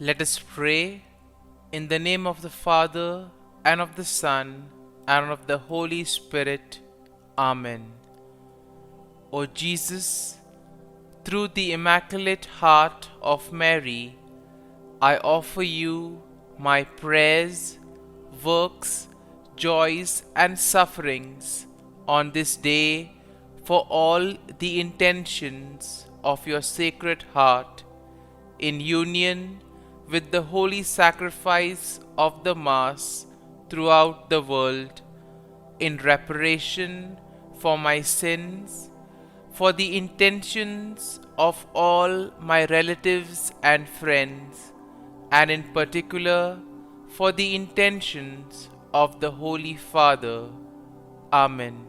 Let us pray in the name of the Father, and of the Son, and of the Holy Spirit. Amen. O Jesus, through the Immaculate Heart of Mary, I offer you my prayers, works, joys, and sufferings on this day for all the intentions of your Sacred Heart, in union with the holy sacrifice of the Mass throughout the world, in reparation for my sins, for the intentions of all my relatives and friends, and in particular for the intentions of the Holy Father. Amen.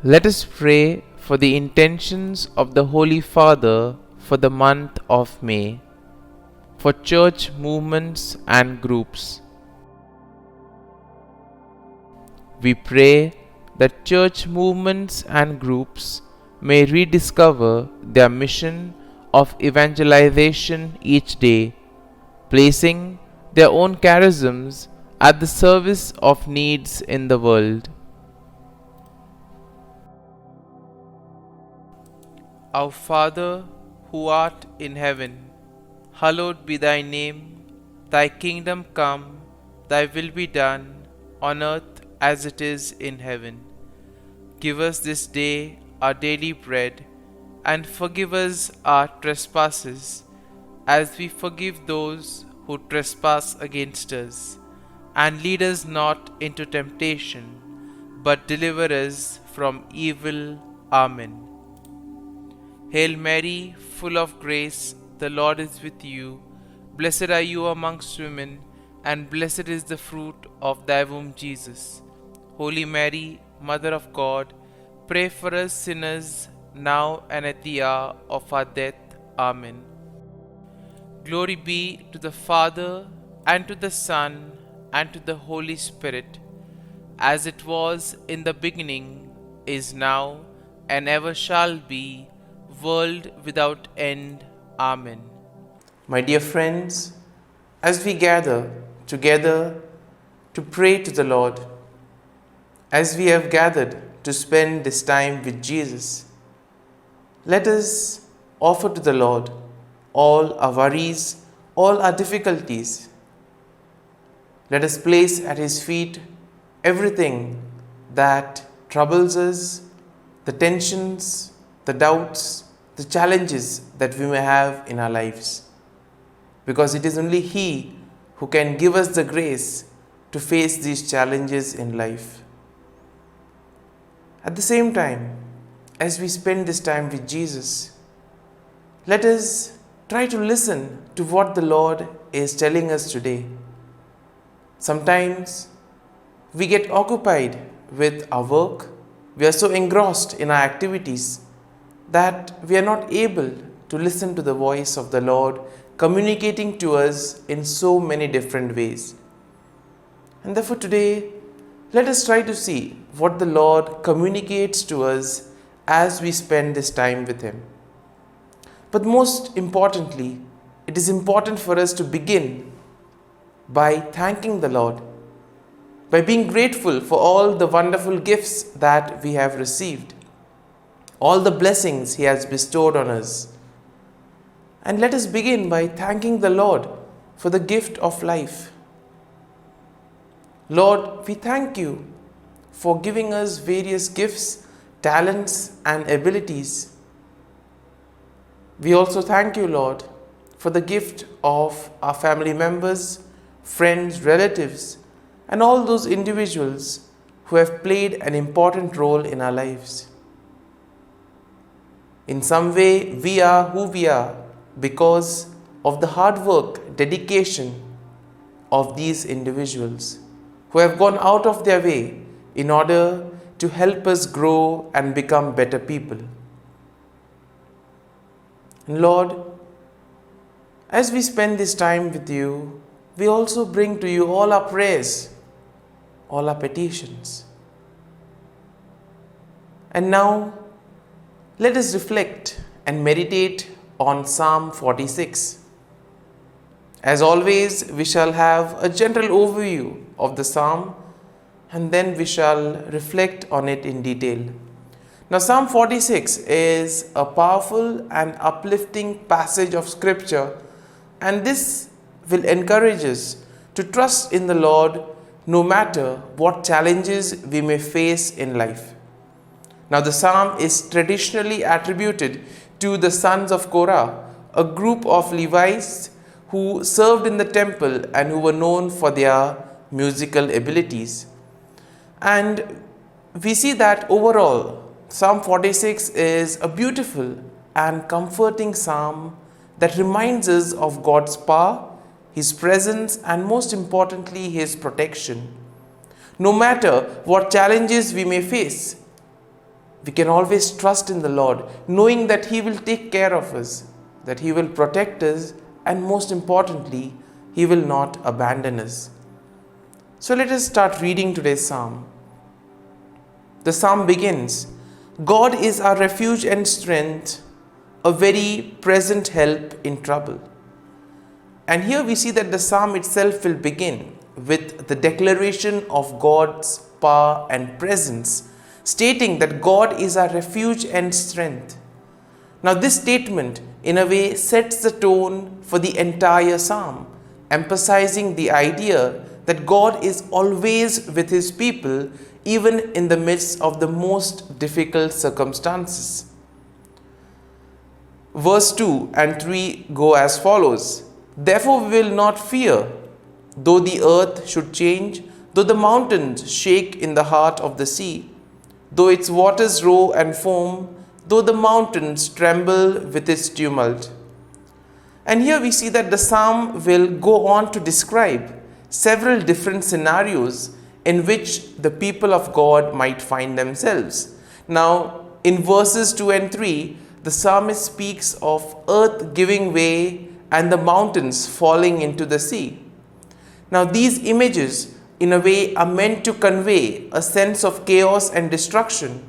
Let us pray for the intentions of the Holy Father for the month of May, for church movements and groups. We pray that church movements and groups may rediscover their mission of evangelization each day, placing their own charisms at the service of needs in the world. Our Father, who art in heaven, hallowed be thy name. Thy kingdom come, thy will be done, on earth as it is in heaven. Give us this day our daily bread, and forgive us our trespasses, as we forgive those who trespass against us. And lead us not into temptation, but deliver us from evil. Amen. Hail Mary, full of grace, the Lord is with you. Blessed are you amongst women, and blessed is the fruit of thy womb, Jesus. Holy Mary, Mother of God, pray for us sinners, now and at the hour of our death. Amen. Glory be to the Father, and to the Son, and to the Holy Spirit, as it was in the beginning, is now, and ever shall be, world without end. Amen. My dear friends, as we gather together to pray to the Lord, as we have gathered to spend this time with Jesus, let us offer to the Lord all our worries, all our difficulties. Let us place at His feet everything that troubles us, the tensions, the doubts, the challenges that we may have in our lives. Because it is only He who can give us the grace to face these challenges in life. At the same time, as we spend this time with Jesus, let us try to listen to what the Lord is telling us today. Sometimes we get occupied with our work, we are so engrossed in our activities that we are not able to listen to the voice of the Lord communicating to us in so many different ways. And therefore today, let us try to see what the Lord communicates to us as we spend this time with Him. But most importantly, it is important for us to begin by thanking the Lord, by being grateful for all the wonderful gifts that we have received, all the blessings He has bestowed on us. And let us begin by thanking the Lord for the gift of life. Lord, we thank you for giving us various gifts, talents, and abilities. We also thank you, Lord, for the gift of our family members, friends, relatives, and all those individuals who have played an important role in our lives. In some way, we are who we are because of the hard work, dedication of these individuals who have gone out of their way in order to help us grow and become better people. And Lord, as we spend this time with you, we also bring to you all our prayers, all our petitions. And now, let us reflect and meditate on Psalm 46. As always, we shall have a general overview of the psalm and then we shall reflect on it in detail. Now, Psalm 46 is a powerful and uplifting passage of scripture, and this will encourage us to trust in the Lord no matter what challenges we may face in life. Now, the psalm is traditionally attributed to the sons of Korah, a group of Levites who served in the temple and who were known for their musical abilities. And we see that overall, Psalm 46 is a beautiful and comforting psalm that reminds us of God's power, His presence, and most importantly, His protection. No matter what challenges we may face, we can always trust in the Lord, knowing that He will take care of us, that He will protect us, and most importantly, He will not abandon us. So let us start reading today's psalm. The psalm begins, God is our refuge and strength, a very present help in trouble. And here we see that the psalm itself will begin with the declaration of God's power and presence, stating that God is our refuge and strength. Now this statement in a way sets the tone for the entire psalm, emphasizing the idea that God is always with His people, even in the midst of the most difficult circumstances. Verse 2 and 3 go as follows. Therefore we will not fear, though the earth should change, though the mountains shake in the heart of the sea, though its waters roar and foam, though the mountains tremble with its tumult. And here we see that the psalm will go on to describe several different scenarios in which the people of God might find themselves. Now, in verses 2 and 3, the psalmist speaks of earth giving way and the mountains falling into the sea. Now, these images, in a way, are meant to convey a sense of chaos and destruction.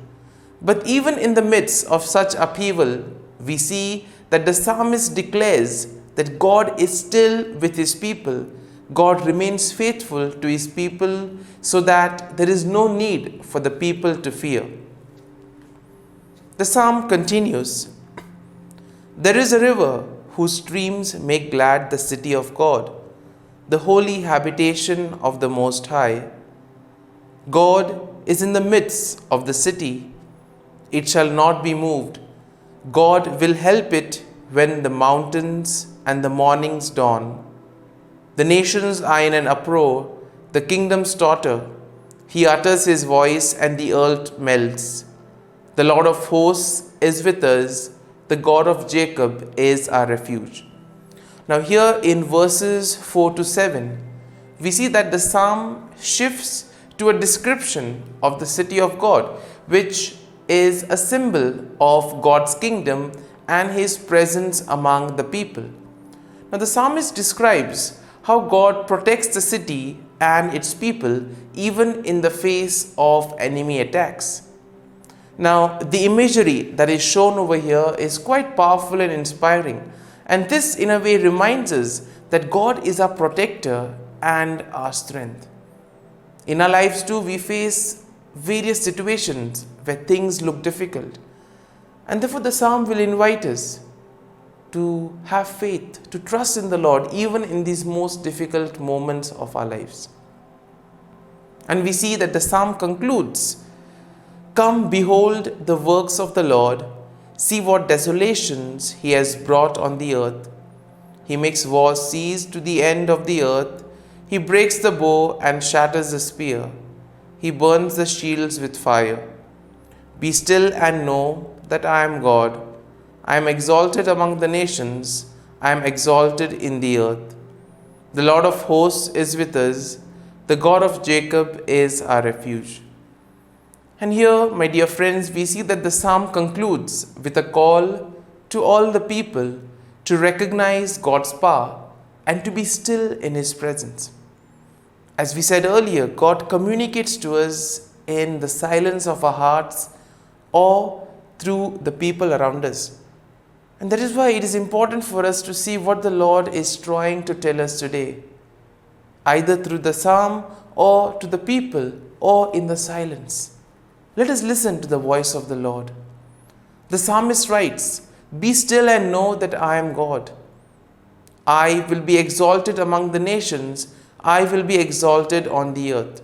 But even in the midst of such upheaval, we see that the psalmist declares that God is still with His people. God remains faithful to His people so that there is no need for the people to fear. The psalm continues, there is a river whose streams make glad the city of God, the holy habitation of the Most High. God is in the midst of the city. It shall not be moved. God will help it when the mountains and the mornings dawn. The nations are in an uproar, the kingdoms totter. He utters His voice and the earth melts. The Lord of hosts is with us. The God of Jacob is our refuge. Now here in verses 4 to 7, we see that the psalm shifts to a description of the city of God, which is a symbol of God's kingdom and His presence among the people. Now the psalmist describes how God protects the city and its people even in the face of enemy attacks. Now, the imagery that is shown over here is quite powerful and inspiring, and this in a way reminds us that God is our protector and our strength. In our lives too, we face various situations where things look difficult, and therefore the psalm will invite us to have faith, to trust in the Lord even in these most difficult moments of our lives. And we see that the psalm concludes, come behold the works of the Lord, see what desolations He has brought on the earth. He makes war cease to the end of the earth. He breaks the bow and shatters the spear. He burns the shields with fire. Be still and know that I am God. I am exalted among the nations. I am exalted in the earth. The Lord of hosts is with us. The God of Jacob is our refuge. And here, my dear friends, we see that the psalm concludes with a call to all the people to recognize God's power and to be still in His presence. As we said earlier, God communicates to us in the silence of our hearts or through the people around us. And that is why it is important for us to see what the Lord is trying to tell us today, either through the psalm or to the people or in the silence. Let us listen to the voice of the Lord. The psalmist writes, "Be still and know that I am God. I will be exalted among the nations. I will be exalted on the earth."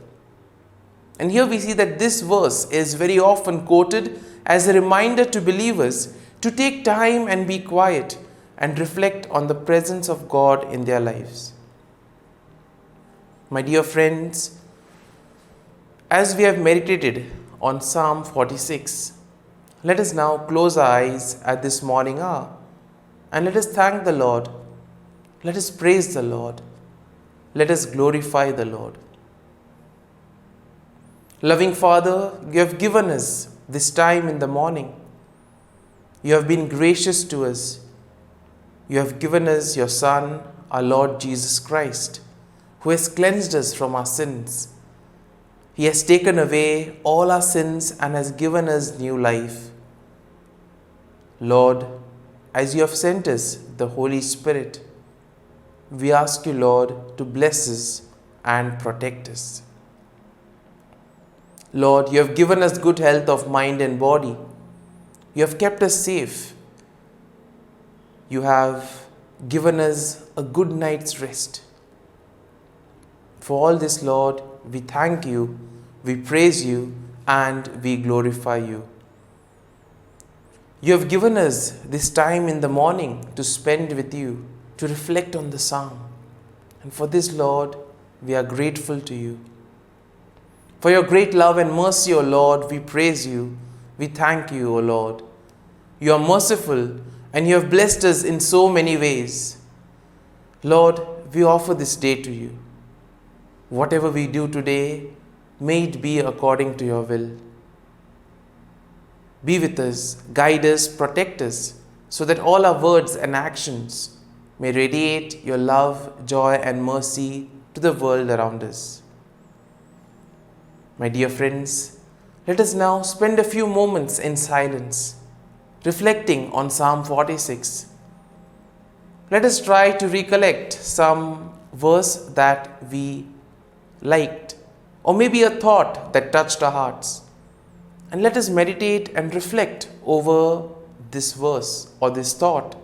And here we see that this verse is very often quoted as a reminder to believers to take time and be quiet and reflect on the presence of God in their lives. My dear friends, as we have meditated on Psalm 46, let us now close our eyes at this morning hour and let us thank the Lord. Let us praise the Lord. Let us glorify the Lord. Loving Father, you have given us this time in the morning. You have been gracious to us. You have given us your Son, our Lord Jesus Christ, who has cleansed us from our sins. He has taken away all our sins and has given us new life. Lord, as you have sent us the Holy Spirit, we ask you, Lord, to bless us and protect us. Lord, you have given us good health of mind and body. You have kept us safe. You have given us a good night's rest. For all this, Lord, we thank you, we praise you, and we glorify you. You have given us this time in the morning to spend with you, to reflect on the psalm. And for this, Lord, we are grateful to you. For your great love and mercy, O Lord, we praise you. We thank you, O Lord. You are merciful and you have blessed us in so many ways. Lord, we offer this day to you. Whatever we do today, may it be according to your will. Be with us, guide us, protect us, so that all our words and actions may radiate your love, joy, and mercy to the world around us. My dear friends, let us now spend a few moments in silence, reflecting on Psalm 46. Let us try to recollect some verse that we liked, or maybe a thought that touched our hearts. And let us meditate and reflect over this verse or this thought.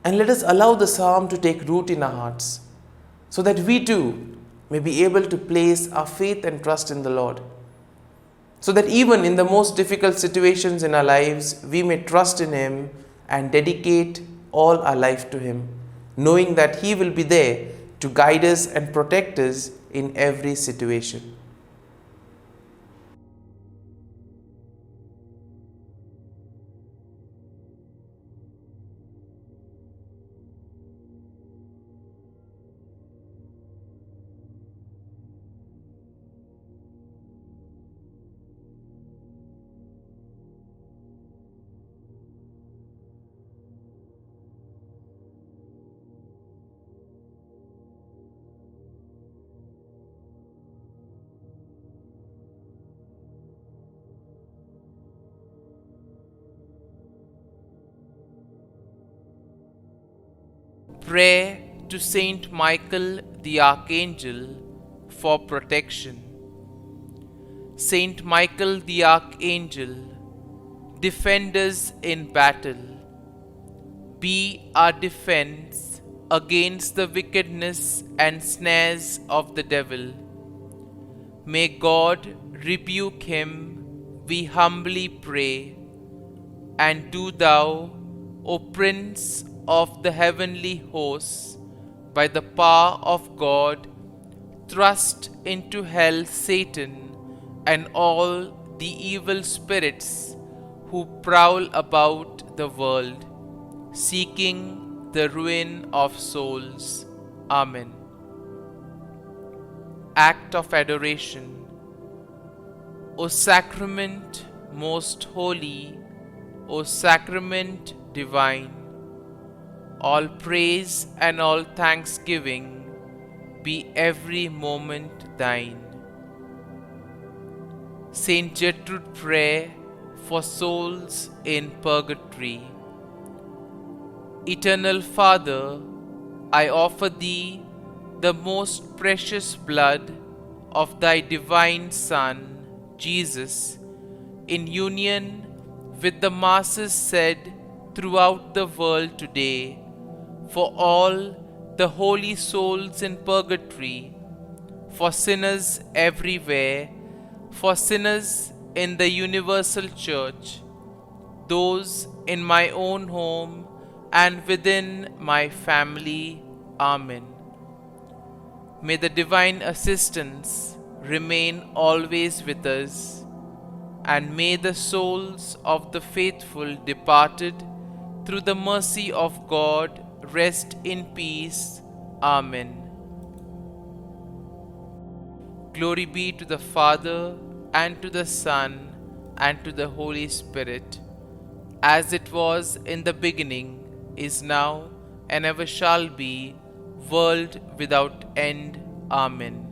And let us allow the psalm to take root in our hearts, so that we too may be able to place our faith and trust in the Lord. So that even in the most difficult situations in our lives, we may trust in Him and dedicate all our life to Him, knowing that He will be there to guide us and protect us in every situation. Prayer to Saint Michael the Archangel for protection. Saint Michael the Archangel, defend us in battle. Be our defense against the wickedness and snares of the devil. May God rebuke him, we humbly pray. And do thou, O Prince of the heavenly hosts, by the power of God, thrust into hell Satan and all the evil spirits who prowl about the world, seeking the ruin of souls. Amen. Act of Adoration. O Sacrament most holy, O Sacrament divine, all praise and all thanksgiving be every moment thine. Saint Gertrude Prayer for souls in purgatory. Eternal Father, I offer Thee the most precious blood of Thy divine Son, Jesus, in union with the masses said throughout the world today, for all the holy souls in purgatory, for sinners everywhere, for sinners in the universal church, those in my own home and within my family. Amen. May the divine assistance remain always with us, and may the souls of the faithful departed through the mercy of God rest in peace. Amen. Glory be to the Father, and to the Son, and to the Holy Spirit, as it was in the beginning, is now, and ever shall be, world without end. Amen.